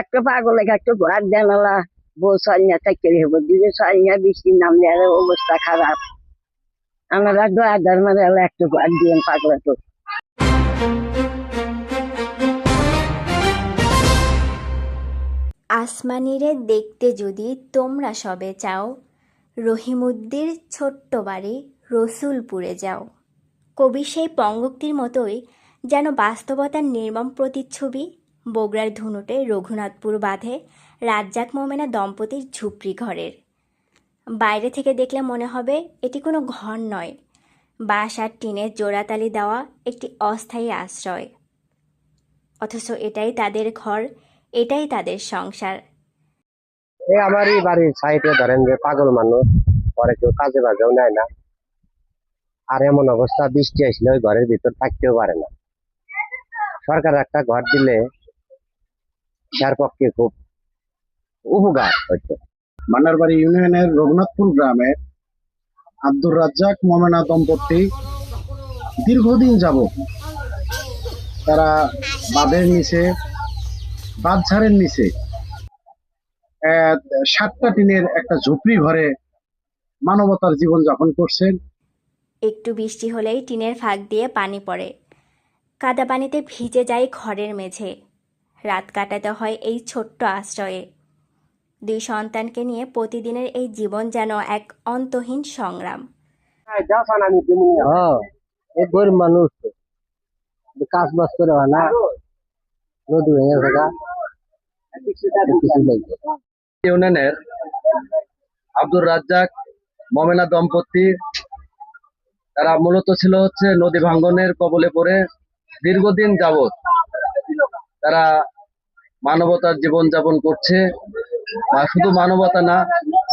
একটু পাগল একটু ঘর দেনালা বউ সাইয়া থাকতে হবো দিদি সাইয়া বৃষ্টির নাম দেওয়ার অবস্থা খারাপ আমরা দয়া ধর্মের একটু ঘর দিয়ে পাগলা তো। আসমানিরে দেখতে যদি তোমরা সবে চাও, রহিমউদ্দির ছোট্ট বাড়ি রসুলপুরে যাও। কবি সেই পঙ্গক্তির মতোই যেন বাস্তবতার নির্মম প্রতিচ্ছবি বগুড়ার ধুনুটে রঘুনাথপুর বাঁধে রাজ্জাক মোমেনা দম্পতির ঝুপড়ি ঘরের। বাইরে থেকে দেখলে মনে হবে এটি কোনো ঘর নয়, বাঁশ আর টিনের জোড়াতালি দেওয়া একটি অস্থায়ী আশ্রয়। অথচ এটাই তাদের ঘর, এটাই তাদের সংসার। আমার এই বাড়ির সাইডে ধরেন যে পাগল মানুষ, পরে কেউ কাজে বাজেও নেয় না। আর এমন অবস্থা বৃষ্টি আসলে ওই ঘরের ভিতর থাকতেও পারে না। সরকার একটা ঘর দিলে তার পক্ষে খুব উপকার হচ্ছে। মান্নারবাড়ি ইউনিয়নের রঘুনাথপুর গ্রামের আব্দুর রাজ্জাক মোমেনা দম্পতি দীর্ঘদিন যাবত তারা বাঁধের নিচে, বাঁধঝাড়ের নিচে 7টা টিনের একটা ঝুপড়ি ঘরে মানবতার জীবন যাপন করছেন। একটু বৃষ্টি হলেই টিনের ফাঁক দিয়ে পানি পড়ে, কাদা পানিতে ভিজে যায় ঘরের মেঝে। রাত কাটাতে হয় এই ছোট্ট আশ্রয়ে। 2 সন্তানকে নিয়ে প্রতিদিনের এই জীবন যেন এক অন্তহীন সংগ্রাম। গরিব মানুষ কাজ বাজ করে হয় না, নদী ভেঙে থাকা ইউনিয়নের আব্দুর রাজ্জাক মোমেনা দম্পতি তারা মূলত ছিল হচ্ছে নদী ভাঙ্গনের কবলে পড়ে দীর্ঘদিন যাবৎ তারা মানবতার জীবন যাপন করছে। আর শুধু মানবতা না,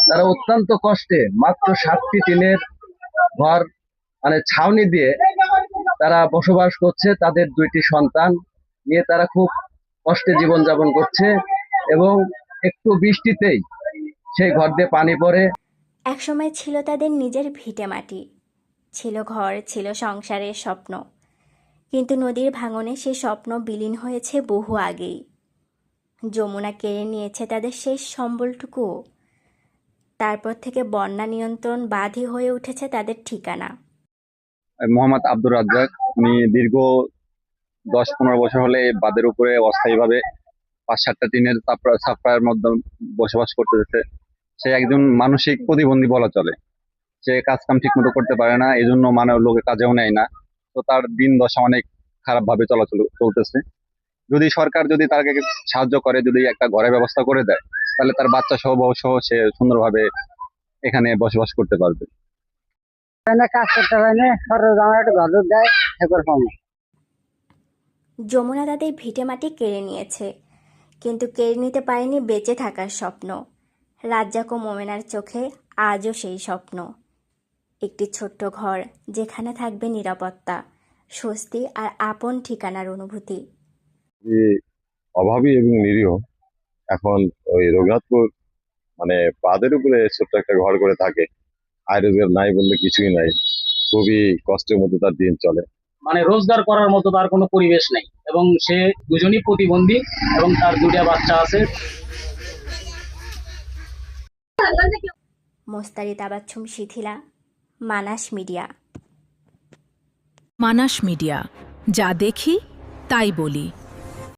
তারা অত্যন্ত কষ্টে মাত্র 7টি টিনের ঘর মানে ছাউনি দিয়ে তারা বসবাস করছে। তাদের 2টি সন্তান নিয়ে তারা খুব কষ্টে জীবন যাপন করছে এবং একটু বৃষ্টিতেই সেই ঘর দিয়ে পানি পড়ে। একসময় ছিল তাদের নিজের ভিটে মাটি, ছিল ঘর, ছিল সংসারের স্বপ্ন। কিন্তু নদীর ভাঙনে সে স্বপ্ন বিলীন হয়েছে বহু আগেই। যমুনা কেড়ে নিয়েছে তাদের শেষ সম্বলটুকু। তারপর থেকে বন্যা নিয়ন্ত্রণ বাঁধই হয়ে উঠেছে তাদের ঠিকানা। মোহাম্মদ আব্দুর রাজ্জাক, উনি দীর্ঘ 10-15 বছর হলে বাঁধের উপরে অস্থায়ীভাবে 5-7টা টিনের ছাপড়ার মধ্যে বসবাস করতেছে। সে একজন মানসিক প্রতিবন্ধী বলা চলে। সে কাজ কাম ঠিক মতো করতে পারে না, এই জন্য লোকে কাজেও নেয় না। তো তার দিন দশা অনেক খারাপ ভাবে চলতেছে। যদি সরকার যদি তাকে সাহায্য করে, যদি একটা ঘরের ব্যবস্থা করে দেয়, তাহলে তার বাচ্চা সহ বউ সহ সে সুন্দরভাবে এখানে বসবাস করতে পারবে। কাজ করতে পারে না, সরকার একটু ঘর দেয়, যমুনা তাদের ভিটে মাটি কেড়ে নিয়েছে, কিন্তু কেড়ে নিতে পারেনি বেঁচে থাকার স্বপ্ন। রাজ্জাক ও মোমেনার চোখে আজও সেই স্বপ্ন, একটি ছোট্ট ঘর যেখানে থাকবে নিরাপত্তা, স্বস্তি আর আপন ঠিকানার অনুভূতি। অভাবী এবং নিরীহ এখন ওই রঘুনাথপুর মানে বাঁধের উপরে ছোট্ট একটা ঘর করে থাকে। আয় রোজগার নাই বললে কিছুই নাই, খুবই কষ্টের মধ্যে তার দিন চলে। মানে রোজগার করার মতো তার কোনো পরিবেশ নেই এবং সে দুজনই প্রতিবন্ধী এবং তার 2টা বাচ্চা আছে। মোস্তারি তাবাচ্ছুম শিথিলা, মানাস মিডিয়া। মানাস মিডিয়া, যা দেখি তাই বলি।